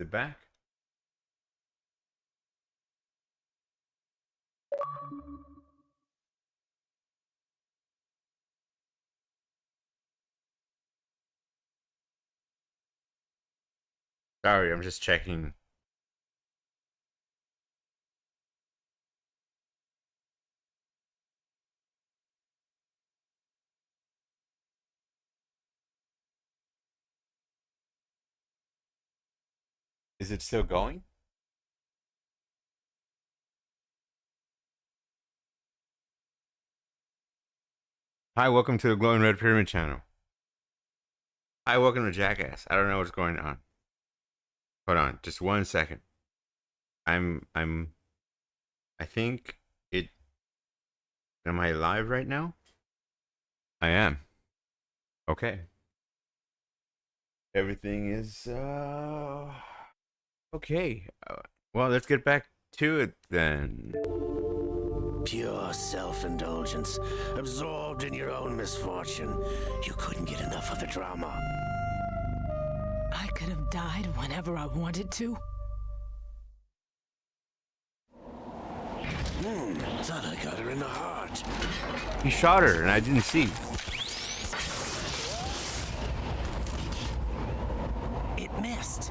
Sit back. Sorry, I'm just checking. Is it still going? Hi, welcome to the Glowing Red Pyramid channel. Hi, welcome to Jackass. I don't know what's going on. Hold on, just 1 second. I think it. Am I live right now? I am. Okay. Everything is okay. Well, let's get back to it then. Pure self-indulgence, absorbed in your own misfortune. You couldn't get enough of the drama. I could have died whenever I wanted to. Thought I got her in the heart. He shot her and I didn't see. It missed.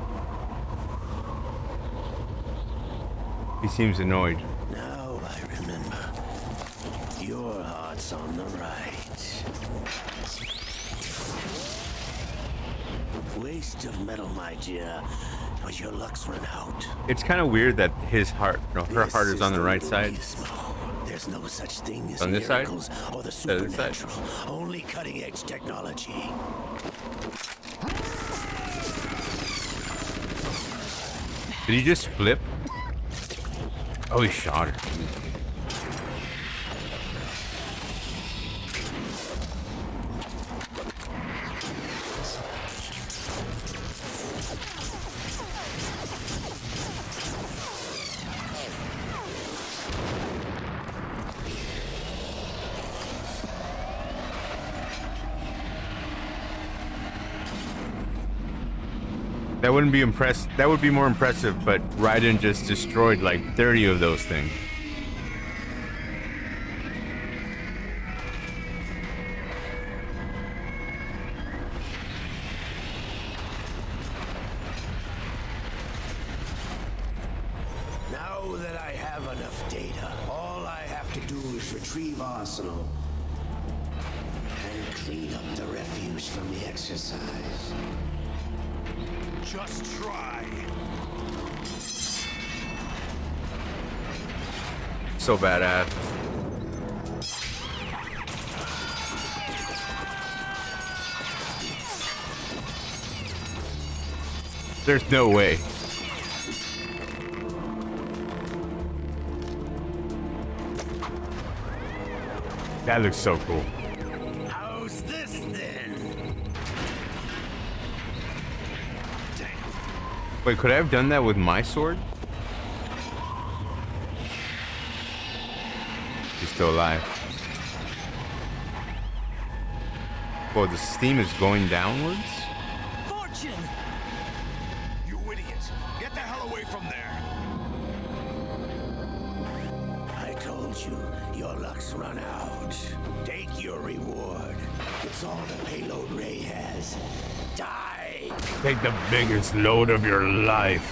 He seems annoyed. Now I remember. Your heart's on the right. Waste of metal, my dear. But your luck's run out. It's kind of weird that his heart, no, her This heart is on the right side. There's no such thing as On this side? miracles or the Is that this side? supernatural. Only cutting-edge technology. Did he just flip? Oh, he shot her. That wouldn't be impressed. That would be more impressive, but Raiden just destroyed like 30 of those things. Now that I have enough data, all I have to do is retrieve Arsenal and clean up the refuse from the exercise. Just try. So badass. There's no way. That looks so cool. How's this then? Wait, could I have done that with my sword? He's still alive. Well, the steam is going downwards? Fortune! You idiot! Get the hell away from there! I told you, your luck's run out. Take your reward. It's all the payload Ray has. Die! Take the biggest load of your life.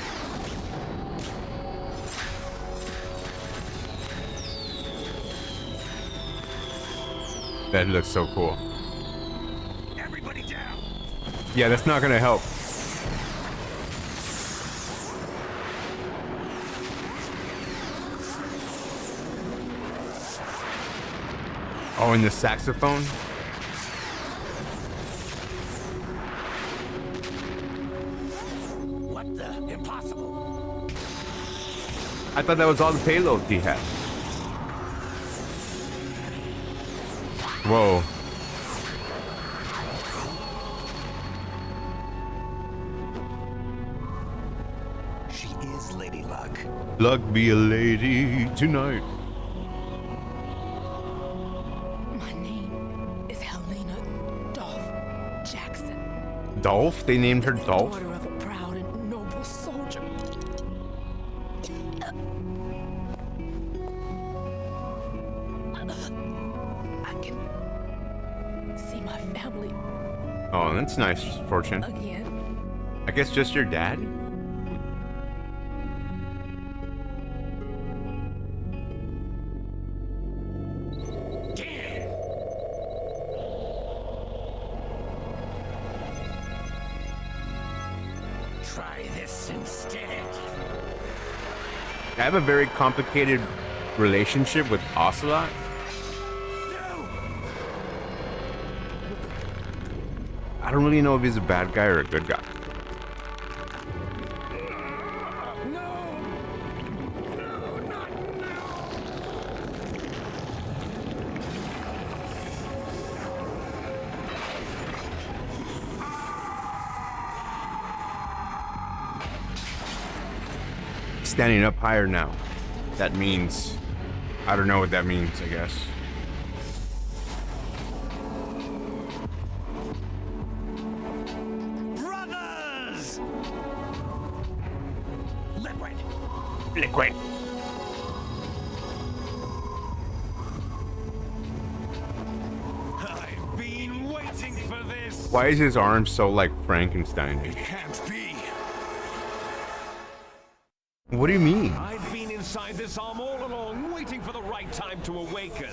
That looks so cool. Everybody down! Yeah, that's not gonna help. Oh, and the saxophone? What the? Impossible! I thought that was all the payload he had. Whoa. She is Lady Luck. Luck be a lady tonight. My name is Helena Dolph Jackson. Dolph? They named her The Dolph? daughter of a proud and noble soldier. my family Oh, that's nice, Fortune. again. I guess just your dad? Damn! Try this instead. I have a very complicated relationship with Ocelot. I don't really know if he's a bad guy or a good guy. Standing up higher now. That means, I don't know what that means, I guess. Brothers! Liquid! Liquid. I've been waiting for this! Why is his arm so like Frankenstein-ish? Can't be. What do you mean? I've been inside this arm all along, waiting for the right time to awaken.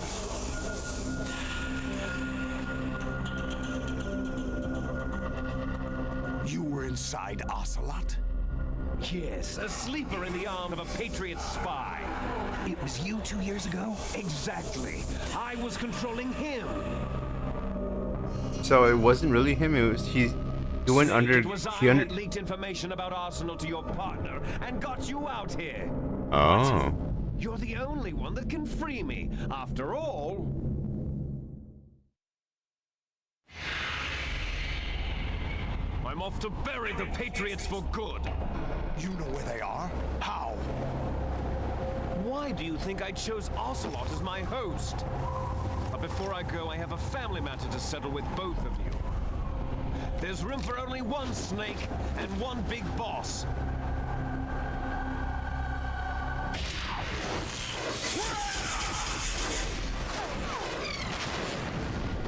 You were inside Ocelot? Yes, a sleeper in the arm of a Patriot spy. It was you 2 years ago? Exactly. I was controlling him. So it wasn't really him. It was he went under. It was I He under. that leaked information about Arsenal to your partner and got you out here. Oh. You're the only one that can free me. After all, I'm off to bury the Patriots for good. You know where they are? How? Why do you think I chose Ocelot as my host? But before I go, I have a family matter to settle with both of you. There's room for only one snake and one big boss.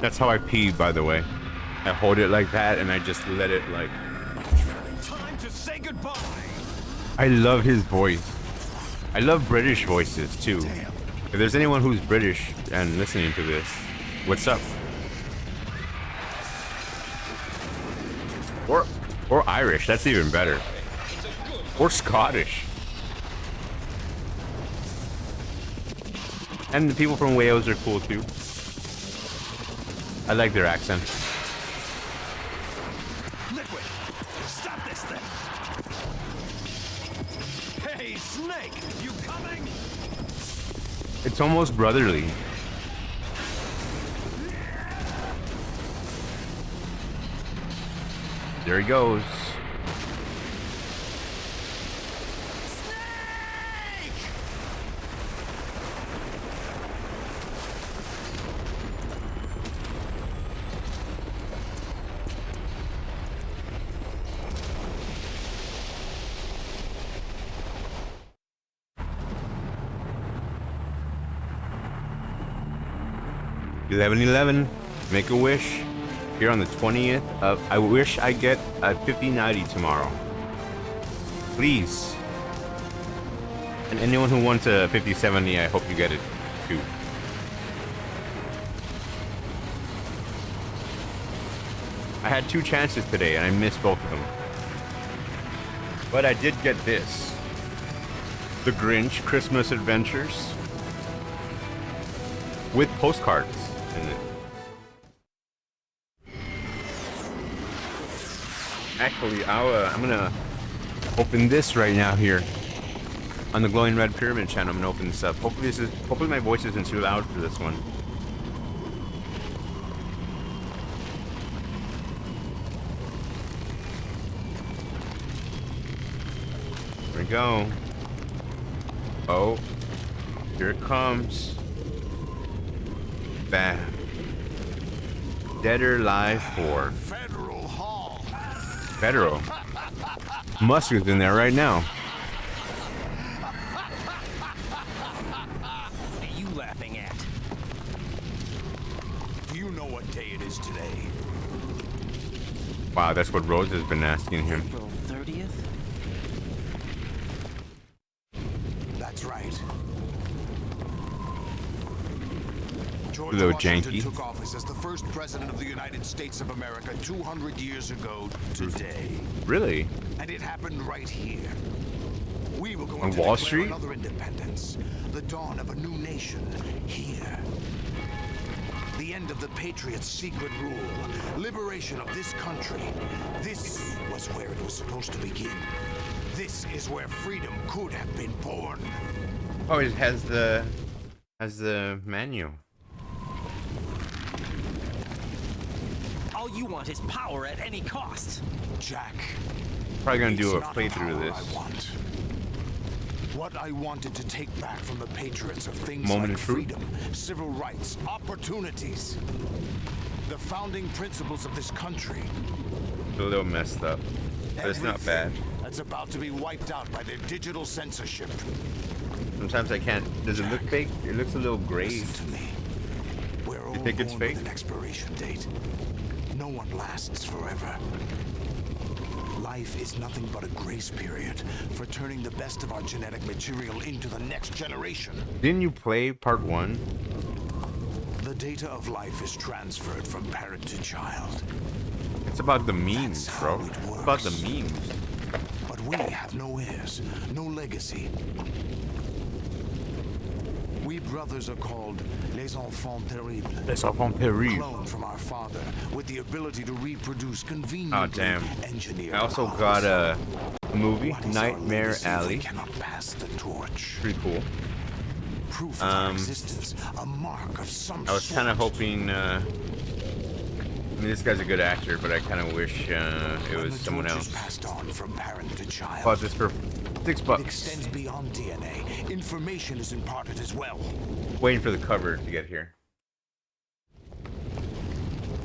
That's how I pee, by the way. I hold it like that and I just let it like. Time to say goodbye. I love his voice. I love British voices too. If there's anyone who's British and listening to this, what's up? Or Irish, that's even better. Or Scottish. And the people from Wales are cool too. I like their accent. Liquid! Stop this thing! Hey, Snake, you coming? It's almost brotherly. There he goes. $11.11. Make a wish. Here on the 20th of. I wish I get a 5090 tomorrow. Please. And anyone who wants a 5070, I hope you get it too. I had 2 chances today and I missed both of them. But I did get this. The Grinch Christmas Adventures. With postcards in it. Actually, I'm gonna open this right now here on the Glowing Red Pyramid channel. I'm gonna open this up. Hopefully my voice isn't too loud for this one. There we go. Oh, here it comes. Bam. Dead or Alive 4. Federal Hall. Federal. Musk is in there right now. What are you laughing at? You know what day it is today. Wow, that's what Rose has been asking him. April 30th? That's right. George Little Washington janky. took office as the first president of the United States of America 200 years ago today. Really? And it happened right here. We were going On to Wall declare Street? another independence. The dawn of a new nation here. The end of the Patriots' secret rule. Liberation of this country. This was where it was supposed to begin. This is where freedom could have been born. Oh, it has the menu. All you want is power at any cost. Jack. Probably gonna do a it's not playthrough of power this. I want. What I wanted to take back from the Patriots are things Moment like of truth. freedom, civil rights, opportunities. The founding principles of this country. It's a little messed up, but it's not bad. Everything That's about to be wiped out by their digital censorship. Sometimes I can't. Does it look fake? It looks a little gray. Listen to me. We're all think it's born fake? with an expiration date. No one lasts forever. Life is nothing but a grace period for turning the best of our genetic material into the next generation. Didn't you play part 1? The data of life is transferred from parent to child. It's about the memes, That's bro. how it It's about the works. memes. But we have no heirs, no legacy. We brothers are called les enfants terribles. Les enfants terribles. Cloned from our father with the ability to reproduce conveniently Oh damn! engineered I also lives. got a movie, What is our Nightmare legacy if we Alley. cannot pass the torch. Pretty cool. Proof of our existence, a mark of some I was sort. kind of hoping. I mean, this guy's a good actor, but I kind of wish it When was the someone torch is else. passed on from parent to child. Bought this for $6. It extends beyond DNA. Information is imparted as well. Waiting for the cover to get here.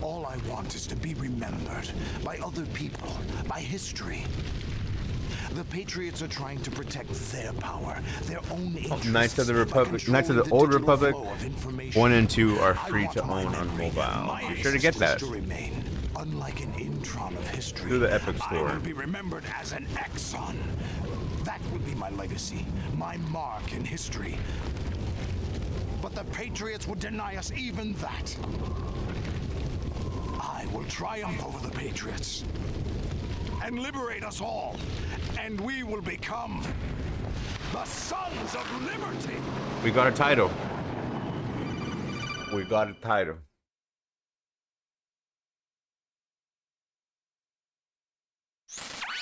All I want is to be remembered by other people, by history. The Patriots are trying to protect their power, their own interests. Knights of the by Republic, Knights of the controlling Old digital Republic, flow of information. 1 and 2 are I free want to my own on memory, mobile. my Be sure to get that. existence to remain. Unlike an intron of history, Through the Epic I Store. will be remembered as an exon. That will be my legacy, my mark in history. But the Patriots would deny us even that. I will triumph over the Patriots and liberate us all, and we will become the Sons of Liberty. We got a title. We got a title.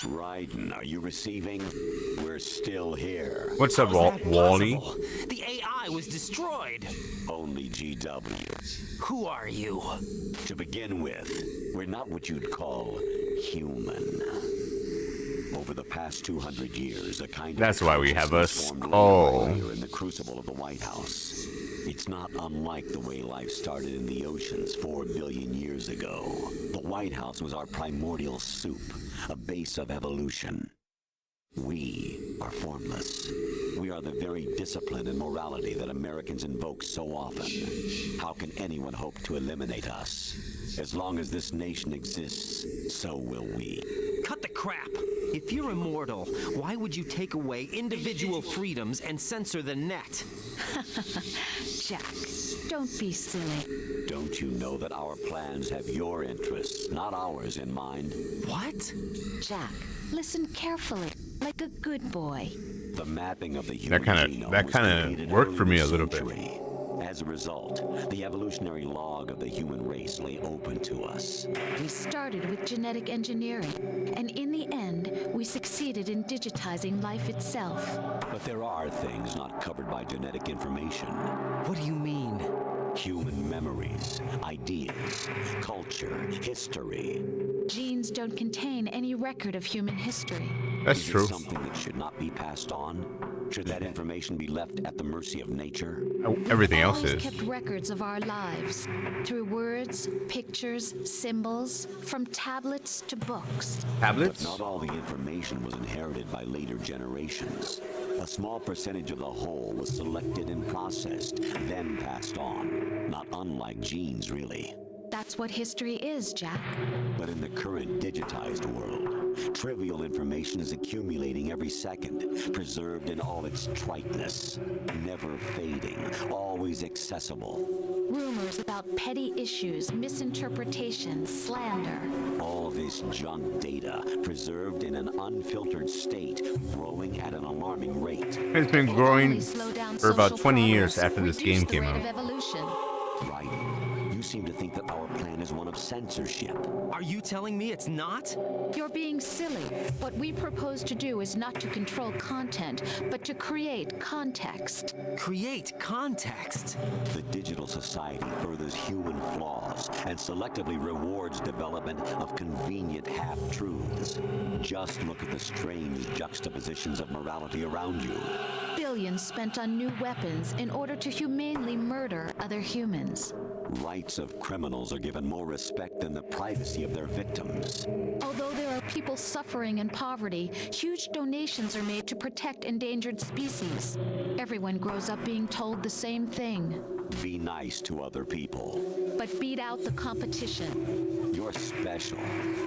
Raiden, are you receiving? We're still here. What's up, How's that Wally? possible? The AI was destroyed. Only GW. Who are you? To begin with, we're not what you'd call human. Over the past 200 years, a kind That's of why we have a consciousness formed skull. right here in the crucible of the White House. It's not unlike the way life started in the oceans 4 billion years ago. The White House was our primordial soup, a base of evolution. We are formless. We are the very discipline and morality that Americans invoke so often. How can anyone hope to eliminate us? As long as this nation exists, so will we. Cut the crap. If you're immortal, why would you take away individual freedoms and censor the net? Jack, don't be silly. Don't you know that our plans have your interests, not ours, in mind? What? Jack, listen carefully, like a good boy. The mapping of the human kinda- genome that was kinda completed worked for early me this a little bit. century. As a result, the evolutionary log of the human race lay open to us. We started with genetic engineering, and in the end, we succeeded in digitizing life itself. But there are things not covered by genetic information. What do you mean? Human memories, ideas, culture, history. Genes don't contain any record of human history. That's Is true. it something that should not be passed on? Should that information be left at the mercy of nature? Everything else Always is. kept records of our lives through words, pictures, symbols, from tablets to books. Tablets? Not all the information was inherited by later generations. A small percentage of the whole was selected and processed, then passed on. Not unlike genes, really. That's what history is, Jack. But in the current digitized world, trivial information is accumulating every second, preserved in all its triteness, never fading, always accessible. Rumors about petty issues, misinterpretations, slander. All this junk data, preserved in an unfiltered state, growing at an alarming rate. It's been growing for about 20 years after this game came out. Right. You seem to think that our plan is one of censorship. Are you telling me it's not? You're being silly. What we propose to do is not to control content, but to create context. Create context? The digital society furthers human flaws and selectively rewards development of convenient half-truths. Just look at the strange juxtapositions of morality around you. Billions spent on new weapons in order to humanely murder other humans. Rights of criminals are given more respect than the privacy of their victims. Although there are people suffering in poverty, huge donations are made to protect endangered species. Everyone grows up being told the same thing. Be nice to other people. But beat out the competition. You're special.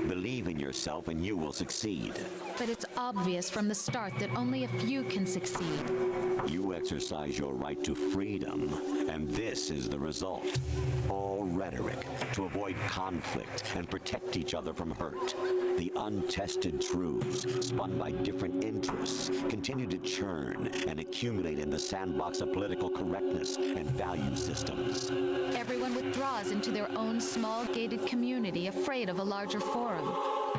Believe in yourself and you will succeed. But it's obvious from the start that only a few can succeed. You exercise your right to freedom, and this is the result. All rhetoric to avoid conflict and protect each other from hurt. The untested truths, spun by different interests, continue to churn and accumulate in the sandbox of political correctness and value systems. Everyone withdraws into their own small gated community, afraid of a larger forum.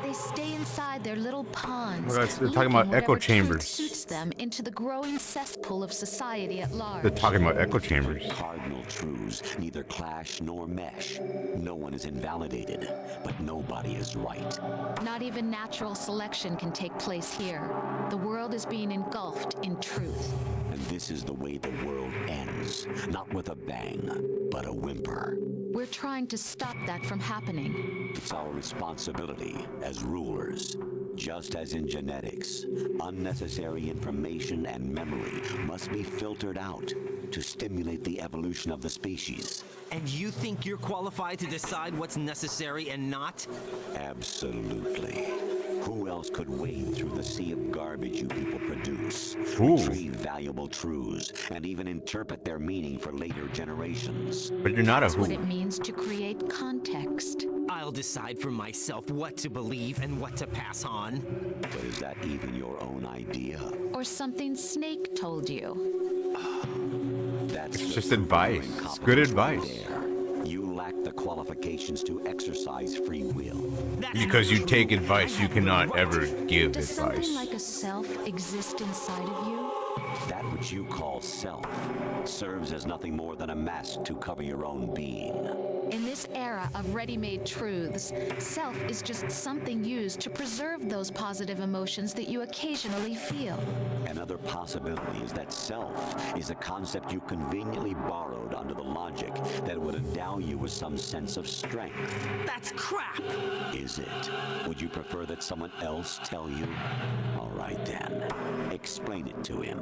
They stay inside their little ponds. Well, they're talking about echo truth chambers. Suits them into the growing cesspool of society at large. They're talking about echo chambers. Cardinal truths neither clash nor mesh. No one is invalidated, but nobody is right. Not even natural selection can take place here. The world is being engulfed in truth. And this is the way the world ends. Not with a bang, but a whimper. We're trying to stop that from happening. It's our responsibility as rulers. Just as in genetics, unnecessary information and memory must be filtered out to stimulate the evolution of the species. And you think you're qualified to decide what's necessary and not? Absolutely. Who else could wade through the sea of garbage you people produce, Ooh. retrieve valuable truths, and even interpret their meaning for later generations? But you're not a That's what who. it means to create context. I'll decide for myself what to believe and what to pass on. But is that even your own idea? Or something Snake told you. That's It's the just true advice. incompetence Good right advice. there. You lack the qualifications to exercise free will. That's Because not you true. take advice, I you have no cannot right. ever give Does advice. something like a self exist inside of you? That which you call self serves as nothing more than a mask to cover your own being. In this era of ready-made truths, self is just something used to preserve those positive emotions that you occasionally feel. Another possibility is that self is a concept you conveniently borrowed under the logic that would endow you with some sense of strength. That's crap! Is it? Would you prefer that someone else tell you? All right then. Explain it to him.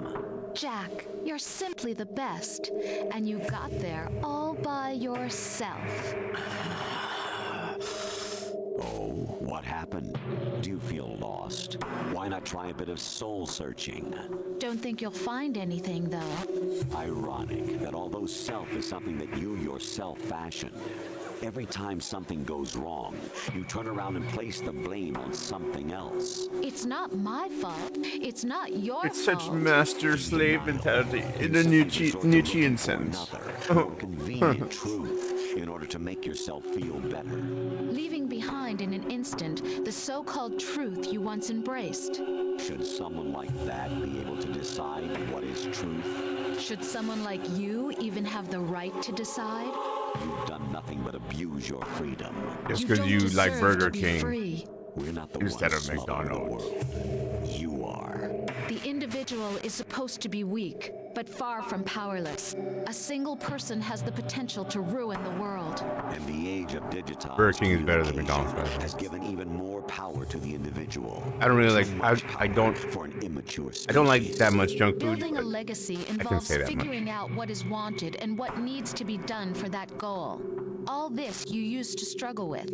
Jack, you're simply the best, and you got there all by yourself. Oh, what happened? Do you feel lost? Why not try a bit of soul searching? Don't think you'll find anything, though. Ironic that although self is something that you yourself fashioned, every time something goes wrong, you turn around and place the blame on something else. It's not my fault. It's not your It's fault. such master-slave mentality in the Nietzschean sense. Another, more convenient truth in order to make yourself feel better. Leaving behind in an instant the so-called truth you once embraced. Should someone like that be able to decide what is truth? Should someone like you even have the right to decide? You've done nothing but abuse your freedom. Just You because don't you like deserve Burger to be King free. We're not the instead ones of smothering the McDonald's. world. You are. The individual is supposed to be weak, but far from powerless. A single person has the potential to ruin the world. And the age of digitized Burger King is better than communication McDonald's, by the way. has given even more power to the individual. I don't really Too like. much I power don't. for an immature I don't like species. that much junk food. Building a but legacy involves say that much. figuring out what is wanted and what needs to be done for that goal. All this you used to struggle with.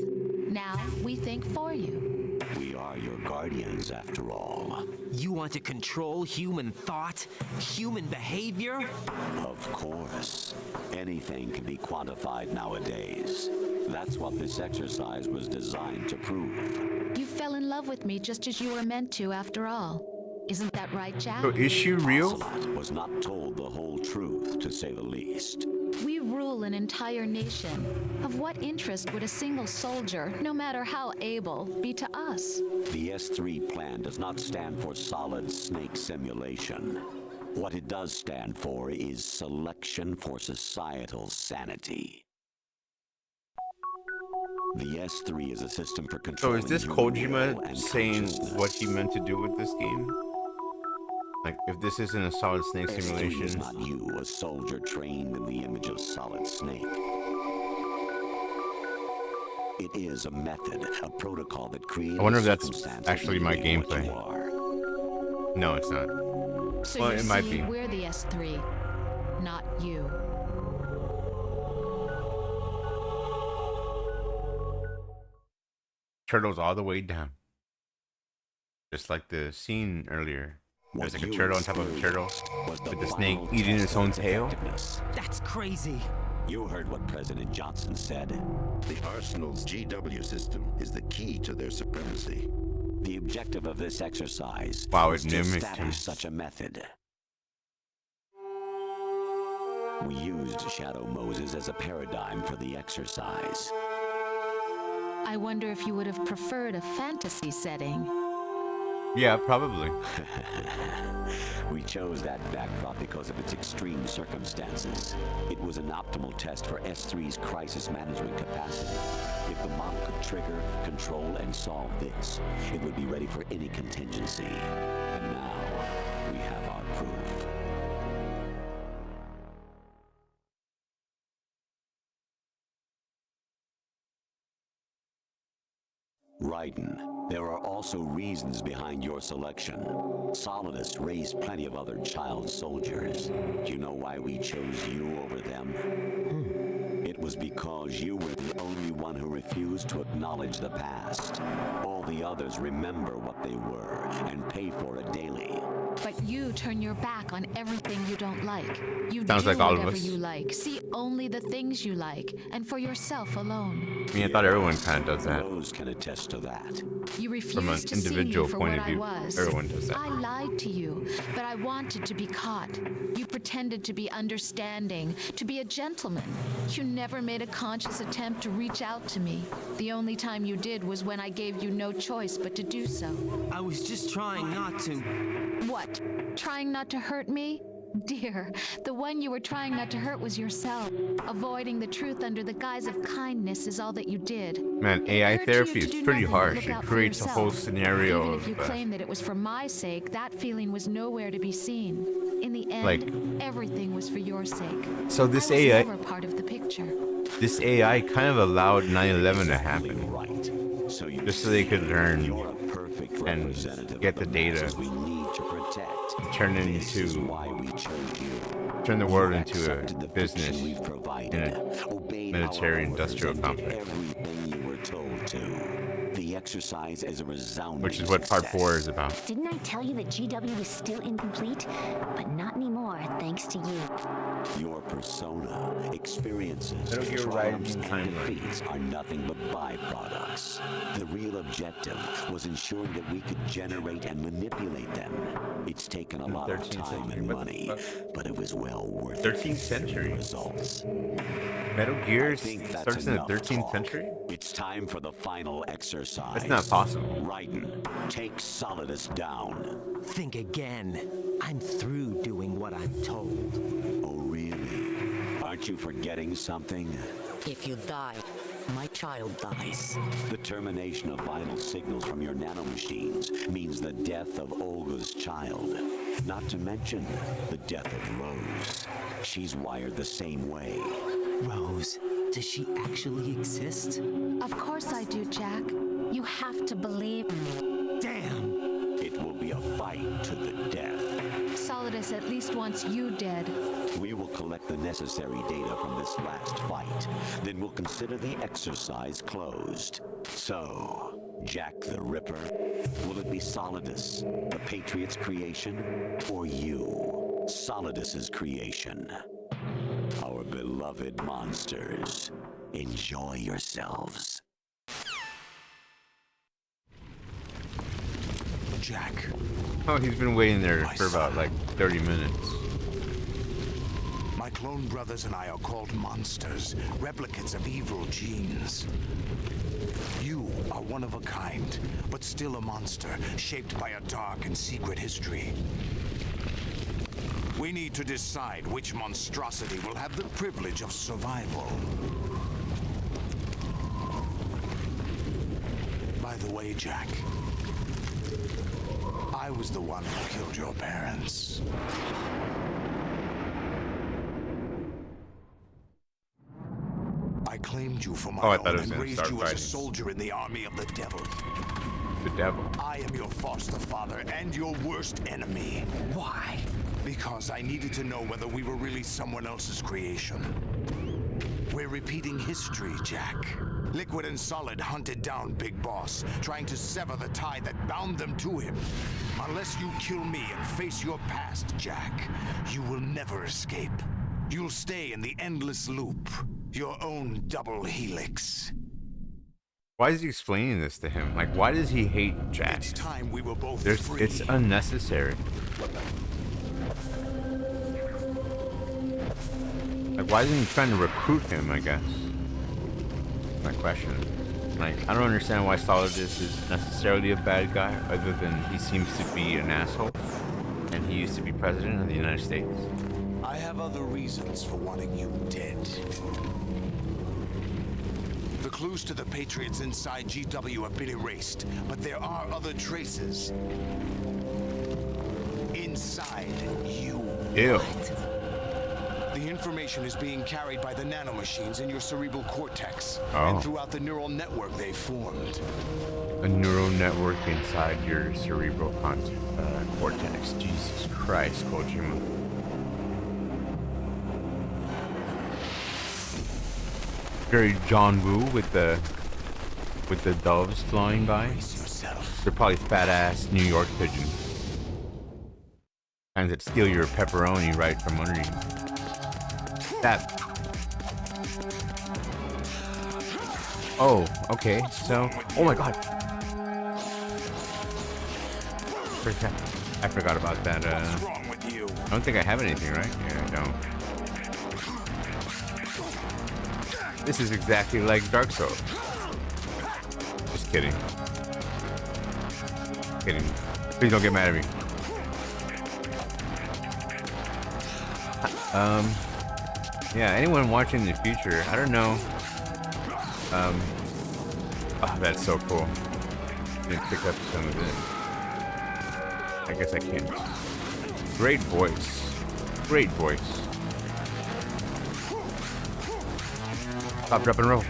Now we think for you. We are your guardians, after all. You want to control human thought? Human behavior? Of course. Anything can be quantified nowadays. That's what this exercise was designed to prove. You fell in love with me just as you were meant to, after all. Isn't that right, Jack? So is she real? Ocelot was not told the whole truth, to say the least. We rule an entire nation. Of what interest would a single soldier, no matter how able, be to us? The S3 plan does not stand for solid snake simulation. What it does stand for is selection for societal sanity. The S3 is a system for So controlling is this human will Kojima and saying consciousness. what he meant to do with this game? Like, if this isn't a Solid Snake S3 is simulation, not you, a soldier trained in the image of Solid Snake. It is a method, a protocol that creates. I wonder if that's circumstances actually my to be what gameplay. you are. no, it's not. So Well, you it might see, be. we're the S3, not you. Turtles all the way down. Just like the scene earlier. There's What like a you turtle on top of a turtle experienced was with the snake final eating test its own of tail. effectiveness. That's crazy. You heard what President Johnson said. The Arsenal's GW system is the key to their supremacy. The objective of this exercise Wow, was it to mimicked him. establish such a method. We used Shadow Moses as a paradigm for the exercise. I wonder if you would have preferred a fantasy setting. Yeah, probably. We chose that backdrop because of its extreme circumstances. It was an optimal test for S3's crisis management capacity. If the model could trigger, control, and solve this, it would be ready for any contingency. And now, we have our proof. Raiden, there are also reasons behind your selection. Solidus raised plenty of other child soldiers. Do you know why we chose you over them? It was because you were the only one who refused to acknowledge the past. All the others remember what they were and pay for it daily. But you turn your back on everything you don't like. You Sounds do like all of whatever us. you like. See only the things you like, and for yourself alone. I mean, I thought everyone kind of does that. Rose can attest to that. You refused From an to see me individual for point what of I view, was. everyone does that. I lied to you, but I wanted to be caught. You pretended to be understanding, to be a gentleman. You never made a conscious attempt to reach out to me. The only time you did was when I gave you no choice but to do so. I was just trying not to. What? Trying not to hurt me? Dear, the one you were trying not to hurt was yourself. Avoiding the truth under the guise of kindness is all that you did. Man, AI It hurt therapy you to is do pretty nothing but harsh. look It out for creates a whole yourself. scenario Even if you of claim that it was for my sake, that feeling was nowhere to be seen. In the end, Like- everything was for your sake. So this I was AI never part of the picture. this AI kind of allowed 9/11 to Exactly happen. right. So you Just so they could learn you're a perfect and representative get of the data. masses we need to protect. Turn it This is into- why we chose you. Turn the world You into accepted a the business fiction we've provided, in a obeyed military our orders, industrial and did complex. everything you were told to. The exercise is a resounding Which is what part success. 4 is about. Didn't I tell you that GW was still incomplete? But not anymore, thanks to you. Your persona, experiences, Metal Gear triumphs, Rising and timeline. defeats are nothing but byproducts. The real objective was ensuring that we could generate and manipulate them. It's taken a lot of 13th time century, and what the money, fuck? but it was well worth it. 13th for the century. results. Metal Gear I think that's starts in the enough 13th talk. century? It's time for the final exercise. That's not possible. Raiden, take Solidus down. Think again. I'm through doing what I'm told. Oh, really? Aren't you forgetting something? If you die, my child dies. The termination of vital signals from your nanomachines means the death of Olga's child. Not to mention the death of Rose. She's wired the same way. Rose, does she actually exist? Of course I do, Jack. You have to believe me. Damn! It will be a fight to the death. Solidus at least wants you dead. We will collect the necessary data from this last fight. Then we'll consider the exercise closed. So, Jack the Ripper, will it be Solidus, the Patriot's creation, or you, Solidus's creation? Our beloved monsters, enjoy yourselves. Jack. Oh, he's been waiting there for about like 30 minutes. My clone brothers and I are called monsters, replicates of evil genes. You are one of a kind, but still a monster, shaped by a dark and secret history. We need to decide which monstrosity will have the privilege of survival. By the way, Jack, I was the one who killed your parents. I claimed you for my own and raised you as a soldier in the army of the devil. The devil. I am your foster father and your worst enemy. Why? Because I needed to know whether we were really someone else's creation. We're repeating history, Jack. Liquid and Solid hunted down Big Boss, trying to sever the tie that bound them to him. Unless you kill me and face your past, Jack, you will never escape. You'll stay in the endless loop, your own double helix. Why is he explaining this to him? Like, why does he hate Jack? It's time we were both free. It's unnecessary. Like, why isn't he trying to recruit him, I guess? My question. Like, I don't understand why Solidus is necessarily a bad guy, other than he seems to be an asshole, and he used to be president of the United States. I have other reasons for wanting you dead. The clues to the Patriots inside GW have been erased, but there are other traces. Inside you. Ew. The information is being carried by the nanomachines in your cerebral cortex Oh. and throughout the neural network they formed. A neural network inside your cerebral cortex. Jesus Christ, Kojima. Very John Woo with the doves flying by. They're probably fat ass New York pigeons. Kinds that steal your pepperoni right from under you. That. Oh, okay. So, oh my God. I forgot about that. What's wrong with you? I don't think I have anything, right? Yeah, I don't. This is exactly like Dark Souls. Just kidding. Kidding. Please don't get mad at me. Yeah, anyone watching in the future, I don't know. Oh, that's so cool. Didn't pick up some of it. I guess I can. Great voice. Great voice. Stop, drop, and roll.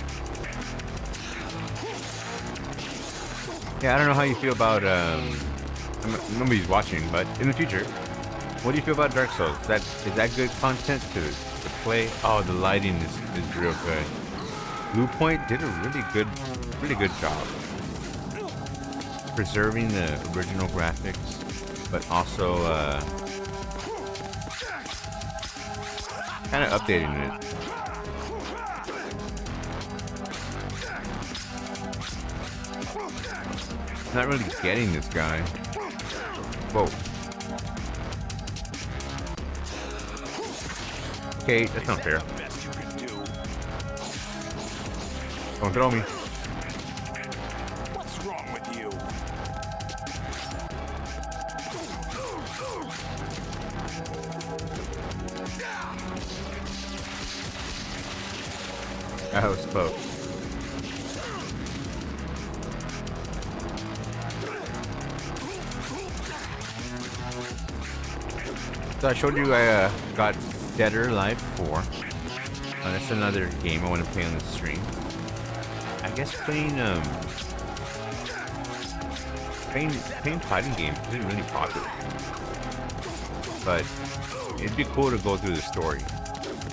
Yeah, I don't know how you feel about, nobody's watching, but in the future, what do you feel about Dark Souls? Is that good content to play? Oh, the lighting is real good. Blue Point did a really good job preserving the original graphics, but also kind of updating it. Not really getting this guy. Whoa. Okay, that's not fair. Don't throw me. What's wrong with you? That was close. So I showed you I got Dead or Alive 4. That's another game I want to play on the stream. I guess playing fighting games isn't really popular. but it'd be cool to go through the story.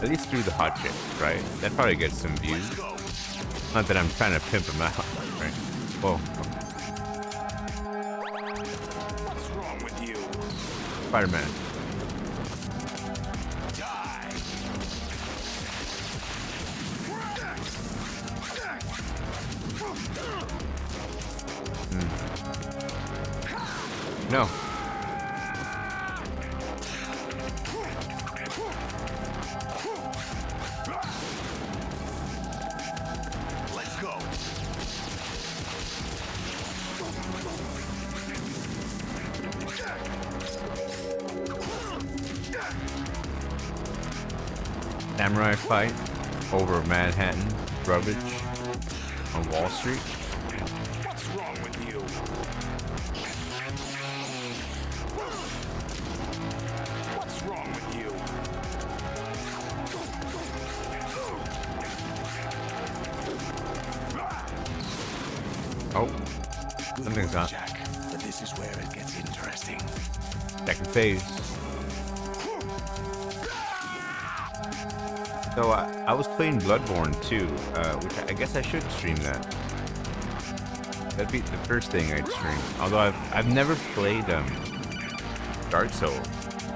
At least through the hot chick, right? That probably gets some views. Not that I'm trying to pimp him out, right? Whoa. What's wrong with you? Spider-Man. No. Let's go. Samurai fight over Manhattan rubbish on Wall Street. What's wrong with you? What's wrong with you? Oh, something's on. Jack, but this is where it gets interesting. Second phase. So I was playing Bloodborne too, which I guess I should stream that. That'd be the first thing I'd stream. Although I've never played Dark Souls.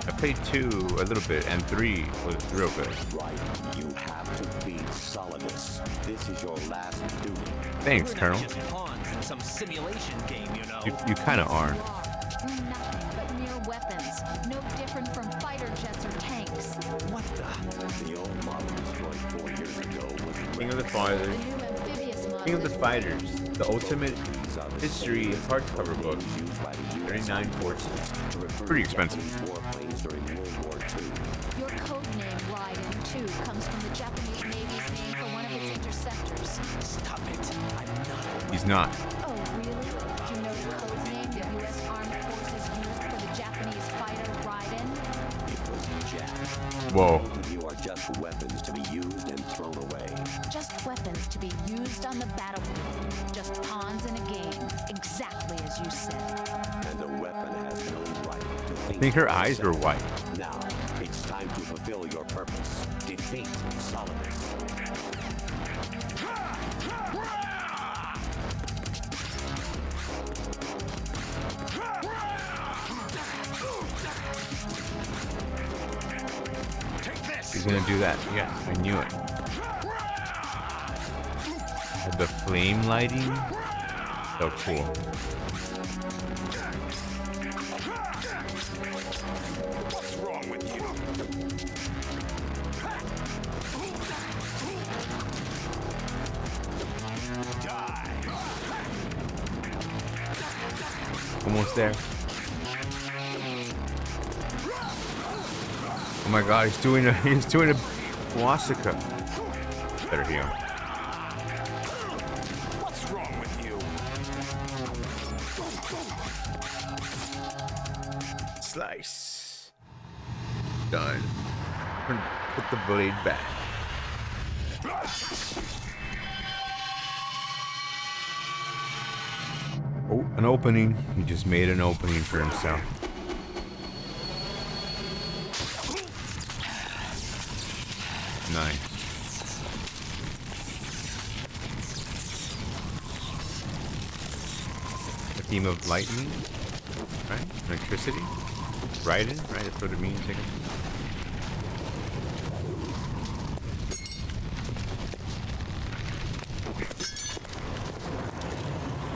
I played 2 a little bit, and 3 was real good. Right, you have to beat Solidus. This is your last duty. Thanks, We're not Colonel. just pawns in some simulation game, you know. You kind of are. You're nothing but mere weapons, no different from fighter jets or tanks. What the? The old model destroyed 4 years ago was King of the Fighters. The new amphibious model King of the is Fighters. The Ultimate History hardcover book. 39 forces. Pretty expensive. warplanes during World War II. Your codename Raiden 2 comes from the Japanese Navy's name for one of its interceptors. Stop it. I'm not. He's not. Oh, really? Do you know the codename the U.S. Armed Forces used for the Japanese fighter Raiden? It was Jack. Whoa. Both of you are just weapons to be used and thrown away. Just weapons to be used on the battlefield. Just pawns in a game, exactly as you said. And a weapon has no right to think. I think her for eyes were itself. white. Now, it's time to fulfill your purpose. Defeat Solidus. He's gonna do that. Yeah, I knew it. The flame lighting. So cool. What's wrong with you? Almost there. Oh my god, he's doing a Wasaka. Better heal. What's wrong with you? Slice. Done. Put the blade back. Oh, an opening. He just made an opening for himself. Nice. A theme of lightning, right? Electricity. Raiden, right? That's what it means, I guess.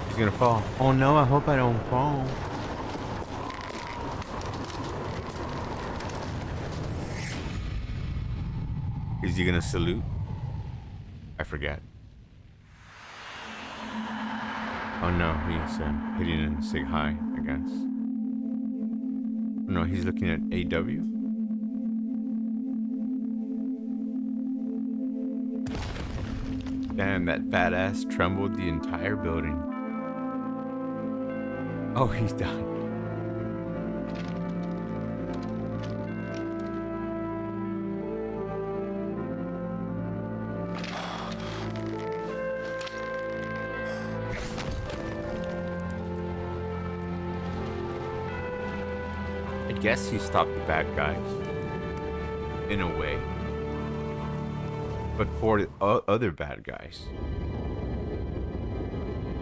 He's gonna fall. Oh no, I hope I don't fall. Is he gonna salute? I forget. Oh no, he's hitting a sig high, I guess. No, he's looking at AW. Damn, that fat ass trembled the entire building. Oh, he's done. I guess he stopped the bad guys. In a way. But for the other bad guys.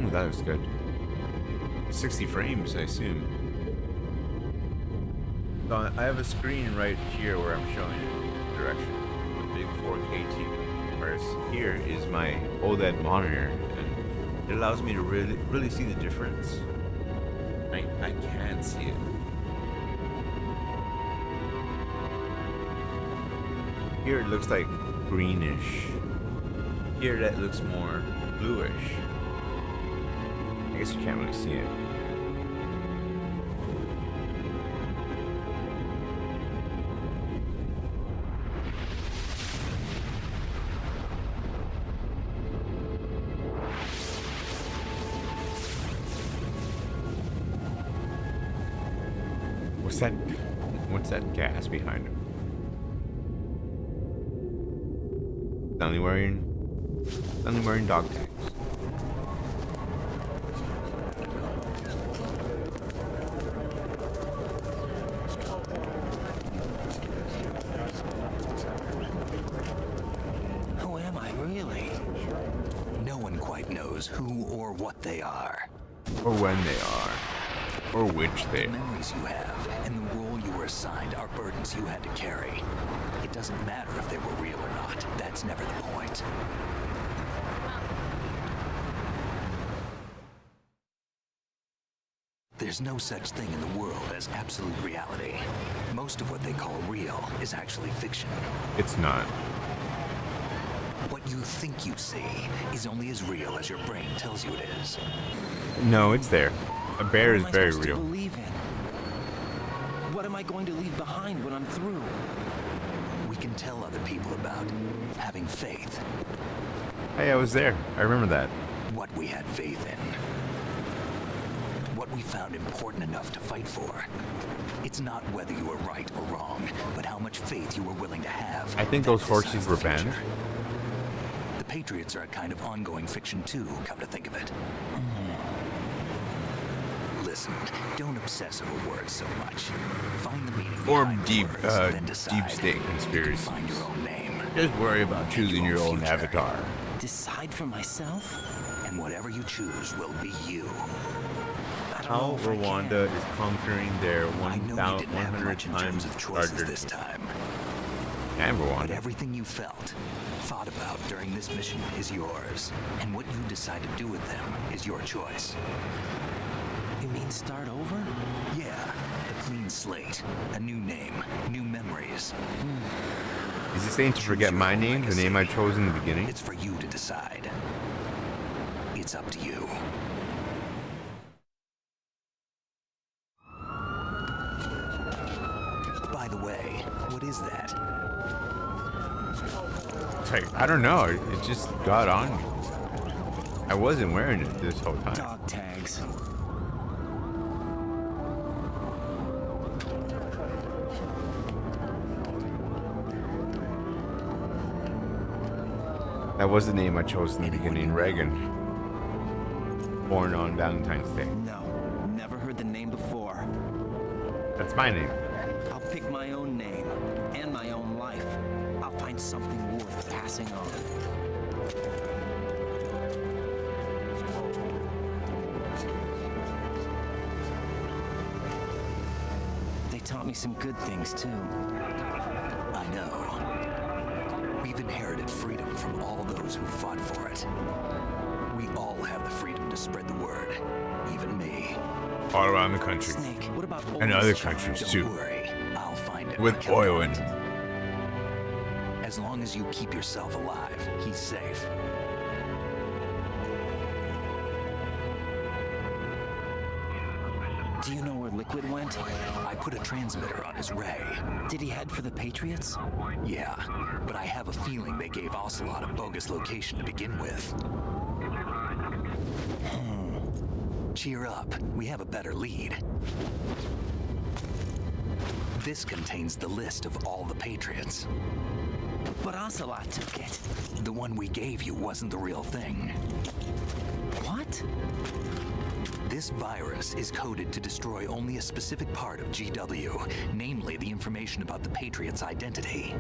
Ooh, that was good. 60 frames, I assume. So I have a screen right here where I'm showing you direction. A big 4K TV. Whereas here is my OLED monitor. And it allows me to really see the difference. I can see it. Here it looks like greenish. Here that looks more bluish. I guess you can't really see it. What's that gas behind him? Suddenly wearing dog tags. Who am I really? No one quite knows who or what they are. Or when they are. Or which they The memories you have and the role you were assigned are burdens you had to carry. It doesn't matter if they were real or not. That's never the point. There's no such thing in the world as absolute reality. Most of what they call real is actually fiction. It's not. What you think you see is only as real as your brain tells you it is. No, it's there. A bear is What am I very supposed to real. believe in? What am I going to leave behind when I'm through? We can tell other people about having faith. Hey, I was there. I remember that. What we had faith in. What we found important enough to fight for. It's not whether you were right or wrong, but how much faith you were willing to have. I think those horses were banned. The Patriots are a kind of ongoing fiction too, come to think of it. Listen, don't obsess over words so much. Find the meaning Or behind the deep, words, then decide. deep state You can conspiracies. find your own name. Just worry about choosing your own avatar. Decide for myself? And whatever you choose will be you. How Rwanda is conquering their I know you didn't have 100 much in terms times of choices larger this time. and But Rwanda. everything you felt, thought about during this mission is yours. And what you decide to do with them is your choice. You mean start over? Yeah, a clean slate, a new name, new memories. Is he saying to forget my name, the name I chose in the beginning? It's for you to decide. It's up to you. By the way, what is that? It's like, I don't know. It just got on me. I wasn't wearing it this whole time. Dog tags. That was the name I chose in the beginning, Reagan. Born on Valentine's Day. No, never heard the name before. That's my name. I'll pick my own name and my own life. I'll find something worth passing on. They taught me some good things too. I know. We've inherited freedom from all those who fought for it. We all have the freedom to spread the word, even me. All around the country. Snake, what about And Owen's other child? countries Don't too. worry, I'll find it. With oil in it. As long as you keep yourself alive, he's safe. Do you know where Liquid went? I put a transmitter on his ray. Did he head for the Patriots? Yeah, but I have a feeling they gave Ocelot a bogus location to begin with. Cheer up, we have a better lead. This contains the list of all the Patriots. But Ocelot took it. The one we gave you wasn't the real thing. What? This virus is coded to destroy only a specific part of GW, namely the information about the Patriot's identity.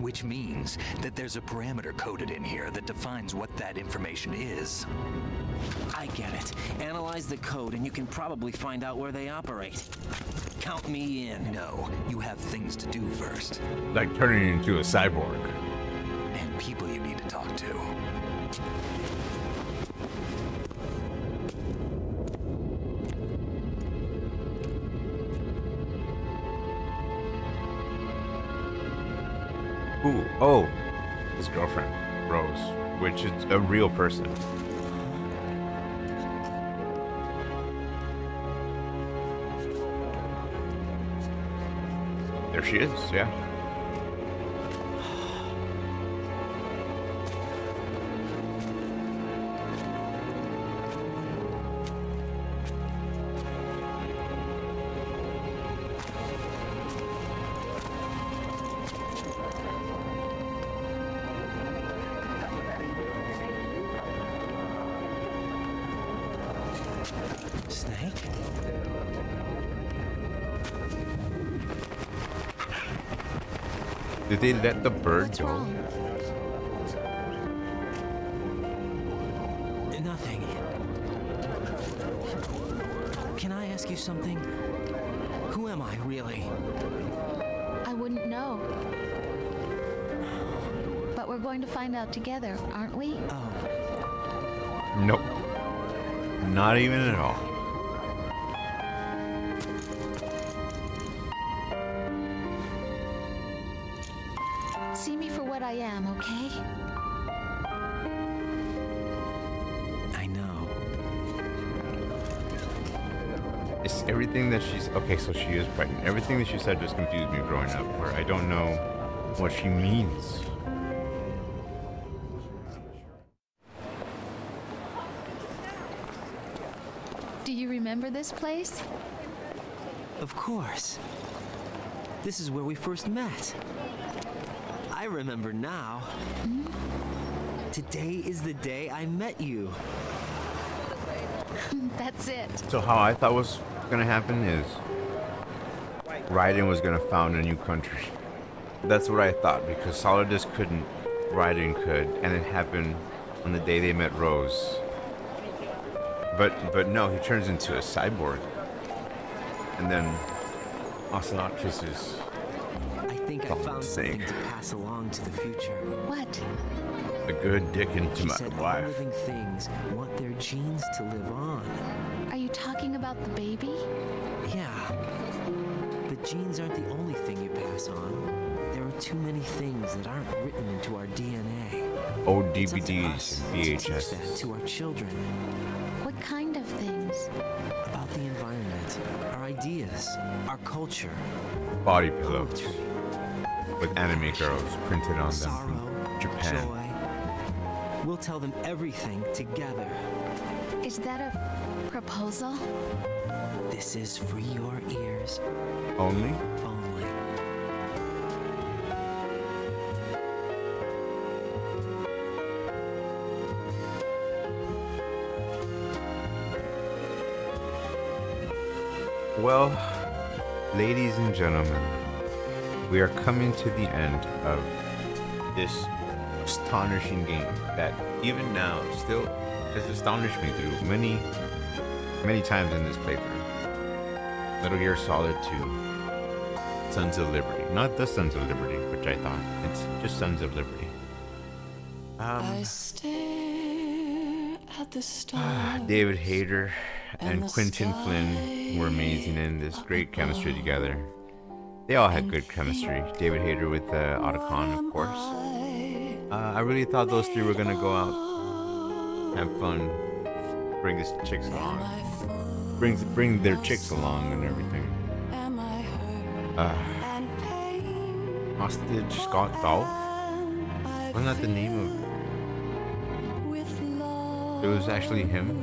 Which means that there's a parameter coded in here that defines what that information is. I get it. Analyze the code and you can probably find out where they operate. Count me in. No, you have things to do first. Like turning into a cyborg. And people you need to talk to. Ooh, oh, his girlfriend, Rose, which is a real person. There she is, yeah. Snake? Did they let the bird go? Nothing. Can I ask you something? Who am I, really? I wouldn't know. But we're going to find out together, aren't we? Oh. Nope. Not even at all. See me for what I am, okay? I know. It's everything that she's... Okay, so she is pregnant. Everything that she said just confused me growing up, where I don't know what she means. Do you remember this place? Of course. This is where we first met. I remember now. Today is the day I met you. That's it. So how I thought was gonna happen is Raiden was gonna found a new country. That's what I thought, because Solidus couldn't, Raiden could, and it happened on the day they met Rose. But no, he turns into a cyborg. And then Ocelot kisses. I think I found something to pass along to the future. What? A good dick into She my said all wife. living things want their genes to live on. Are you talking about the baby? Yeah. But genes aren't the only thing you pass on. There are too many things that aren't written into our DNA. Old It's up to DVDs us and to teach that VHS. to our children. What kind of things? About the environment, our ideas, our culture. Body pillows with anime girls printed on them Sorrow, from Japan. joy. We'll tell them everything together. Is that a proposal? This is for your ears Only? only. Well, ladies and gentlemen, we are coming to the end of this astonishing game that even now still has astonished me through many times in this playthrough. Metal Gear Solid 2, Sons of Liberty. Not the Sons of Liberty, which I thought. It's just Sons of Liberty. I stare at the stars. David Hayter and Quentin Flynn were amazing in this great chemistry together. They all had good chemistry. David Hayter with Otacon, of course. I really thought those three were gonna go out, have fun, bring his chicks along, bring their chicks along and everything. Hostage Scott Dolph? Wasn't that the name of? It was actually him.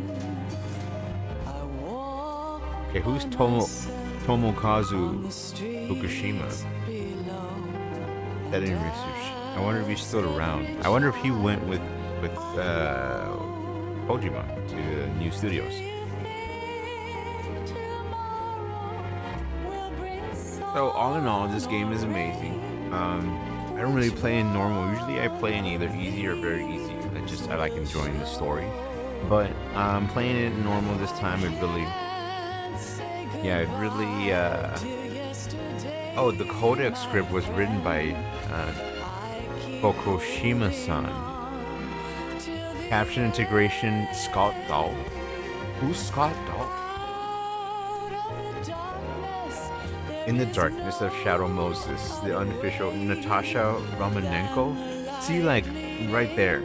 Okay, who's Tomokazu Fukushima? That didn't research. I wonder if he's still around. I wonder if he went with Kojima. to the new studios. So all in all, this game is amazing. I don't really play in normal. Usually I play in either easy or very easy. I like enjoying the story. But playing it in normal this time, it really... Yeah, it really... Oh, the Codex script was written by Kokoshima-san. Caption integration, Scott Dahl. Who's Scott Dahl? In the Darkness of Shadow Moses, the unofficial Natasha Romanenko. See, like, right there.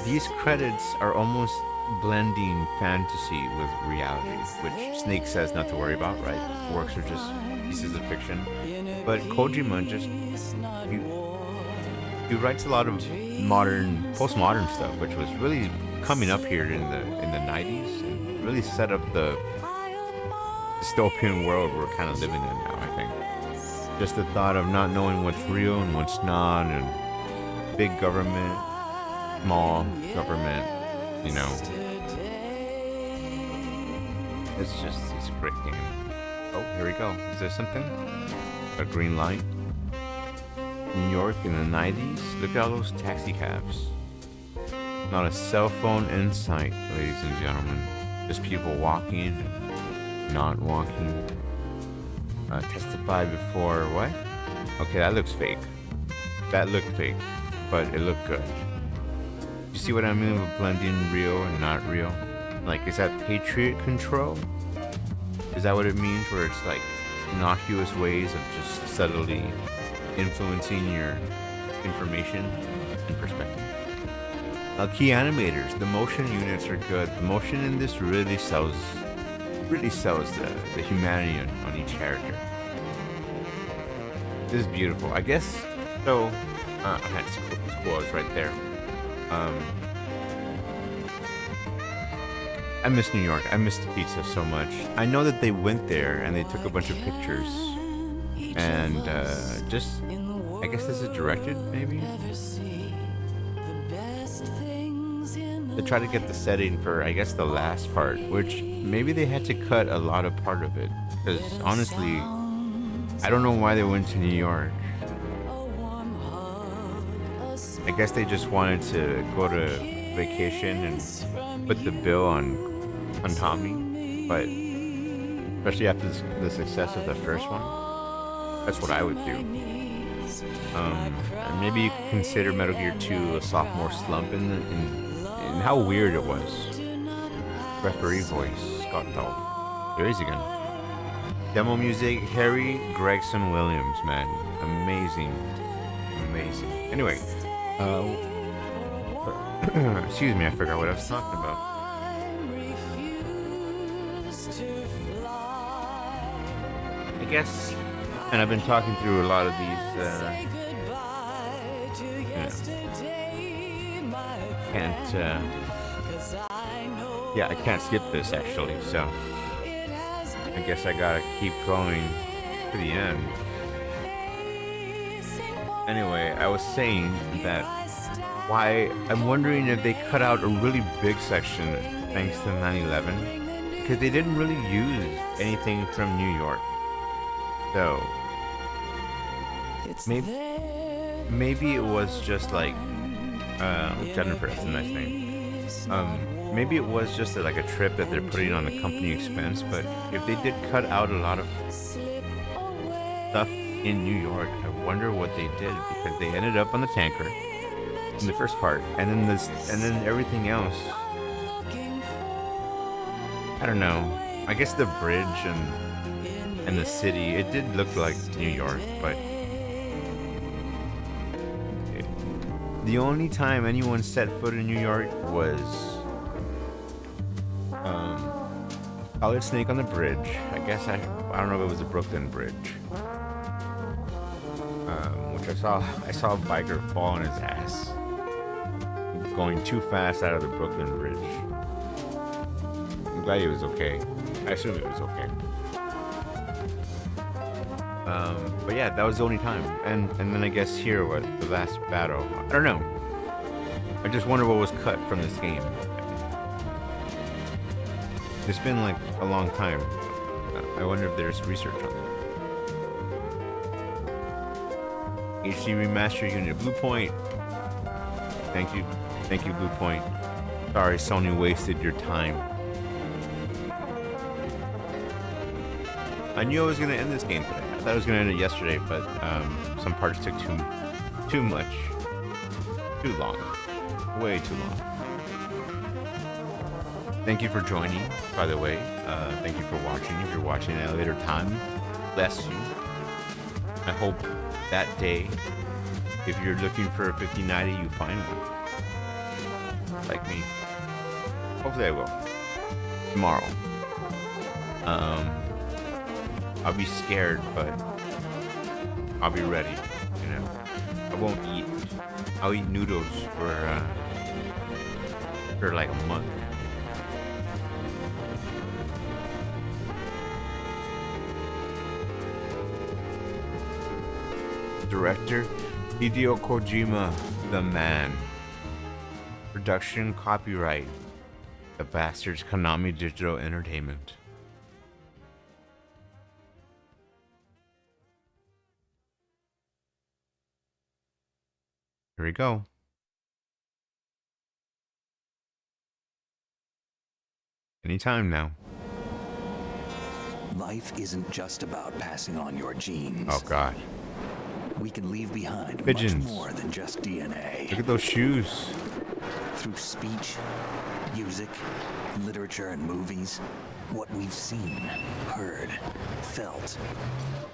These credits are almost blending fantasy with reality, which Snake says not to worry about, right? Works are just pieces of fiction. But Kojima just... He writes a lot of modern, postmodern stuff, which was really coming up here in the 90s, and really set up the dystopian world we're kind of living in now, I think. Just the thought of not knowing what's real and what's not, and big government, small government, you know. It's a great game. Oh, here we go. Is there something? A green light? New York in the 90s? Look at all those taxi cabs. Not a cell phone in sight, ladies and gentlemen. Just people walking, not walking. Testify before what? Okay, that looks fake. That looked fake, but it looked good. You see what I mean with blending real and not real? Like, is that Patriot control? Is that what it means, where it's like innocuous ways of just subtly influencing your information and perspective? Key animators, the motion units are good. The motion in this really sells the humanity on each character. This is beautiful. I guess so. I had spoilers right there. I miss New York. I miss the pizza so much. I know that they went there and they took a bunch of pictures, and just, I guess this is directed, maybe? They try to get the setting for, I guess, the last part, which maybe they had to cut a lot of part of it, because honestly, I don't know why they went to New York. I guess they just wanted to go to vacation and put the bill on Tommy, but especially after the success of the first one, that's what I would do. And maybe you could consider Metal Gear 2 a sophomore slump in how weird it was. Referee voice, Scott Dahl. There he is again. Demo music, Harry Gregson Williams, man. Amazing. Amazing. Anyway, excuse me, I forgot what I was talking about. I guess, and I've been talking through a lot of these, I can't skip this actually, so I guess I gotta keep going to the end. Anyway, I was saying that I'm wondering if they cut out a really big section thanks to 9/11, because they didn't really use anything from New York. So maybe it was just like Jennifer, that's a nice name. Maybe it was just like a trip that they're putting on the company expense, but if they did cut out a lot of stuff in New York, I wonder what they did, because they ended up on the tanker in the first part, and then everything else, I don't know. I guess the bridge and the city, it did look like New York, but the only time anyone set foot in New York was Solid Snake on the bridge. I guess I don't know if it was the Brooklyn Bridge, which I saw a biker fall on his ass going too fast out of the Brooklyn Bridge. I'm glad he was okay. I assume it was okay. But yeah, that was the only time. And then I guess here, the last battle. I don't know. I just wonder what was cut from this game. It's been like a long time. I wonder if there's research on that. HD Remaster Unit Bluepoint. Thank you, Bluepoint. Sorry, Sony wasted your time. I knew I was gonna end this game today. I thought I was gonna end it yesterday, but some parts took too much, too long, way too long. Thank you for joining, by the way. Thank you for watching. If you're watching at a later time, bless you. I hope that day, if you're looking for a 5090, you find one. Like me. Hopefully I will. Tomorrow. I'll be scared, but I'll be ready, you know. I won't eat. I'll eat noodles for like a month. Director Hideo Kojima, the man. Production copyright The Bastards Konami Digital Entertainment. Here we go. Anytime now. Life isn't just about passing on your genes. Oh God. We can leave behind Pigeons. much more than just DNA. Look at those shoes. Through speech, music, literature, and movies, what we've seen, heard, felt,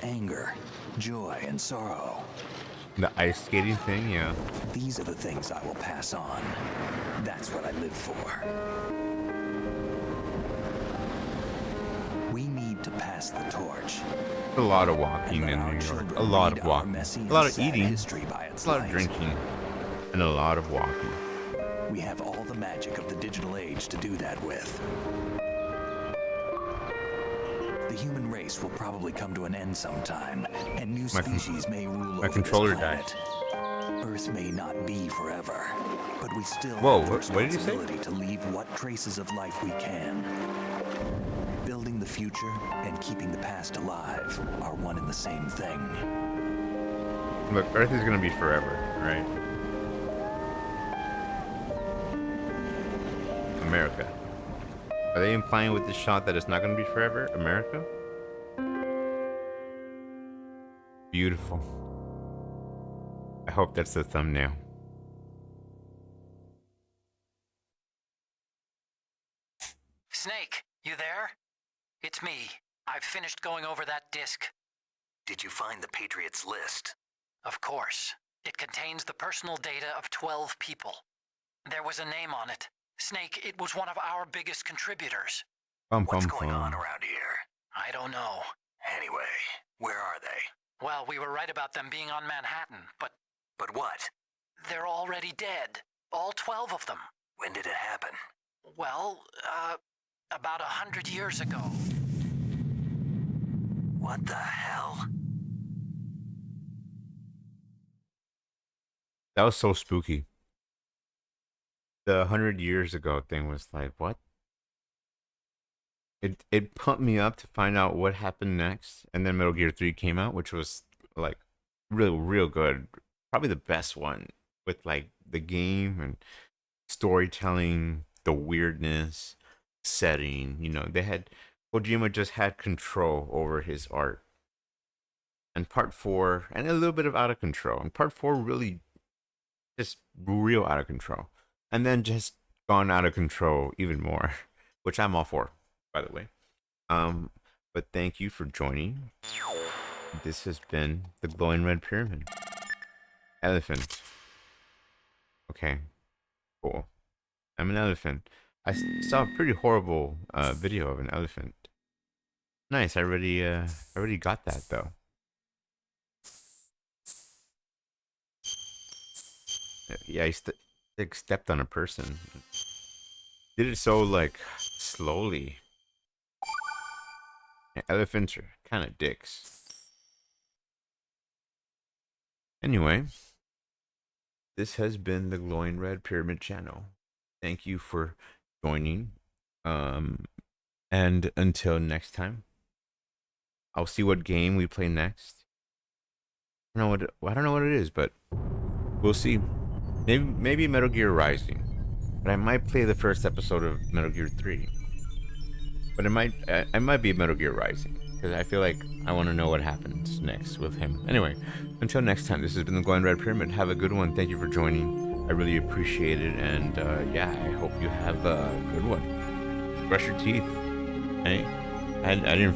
anger, joy, and sorrow. The ice skating thing, yeah. These are the things I will pass on. That's what I live for. We need to pass the torch. A lot of walking in New York. A lot of walking. A lot of eating. A lot of drinking. And a lot of walking. We have all the magic of the digital age to do that with. The human race will probably come to an end sometime, and new species may rule over this planet. Earth may not be forever, but we still have the responsibility to leave what traces of life we can. Building the future and keeping the past alive are one and the same thing. Look, Earth is gonna be forever, right? America. Are they implying with this shot that it's not gonna be forever? America? Beautiful. I hope that's the thumbnail. Snake, you there? It's me. I've finished going over that disk. Did you find the Patriots list? Of course. It contains the personal data of 12 people. There was a name on it. Snake, it was one of our biggest contributors. What's going on around here? I don't know. Anyway, where are they? Well, we were right about them being on Manhattan, but... But what? They're already dead. All 12 of them. When did it happen? Well, about 100 years ago. What the hell? That was so spooky. The 100 years ago thing was like, what? It pumped me up to find out what happened next, and then Metal Gear 3 came out, which was like real good. Probably the best one, with like the game and storytelling, the weirdness, setting. You know, Kojima just had control over his art. And part 4, and a little bit of out of control. And part 4 really just real out of control. And then just gone out of control even more, which I'm all for, by the way. But thank you for joining. This has been the Glowing Red Pyramid. Elephant. Okay, cool. I'm an elephant. I saw a pretty horrible video of an elephant. Nice. I already got that though. Yeah, he stepped on a person. Did it so like slowly. Elephants are kind of dicks. Anyway, this has been the Glowing Red Pyramid channel. Thank you for joining. And until next time, I'll see what game we play next. I don't know what it is, but we'll see. Maybe Metal Gear Rising. But I might play the first episode of Metal Gear 3. But it might be Metal Gear Rising, because I feel like I want to know what happens next with him. Anyway, until next time, this has been the Glowing Red Pyramid. Have a good one. Thank you for joining. I really appreciate it, and yeah, I hope you have a good one. Brush your teeth. I didn't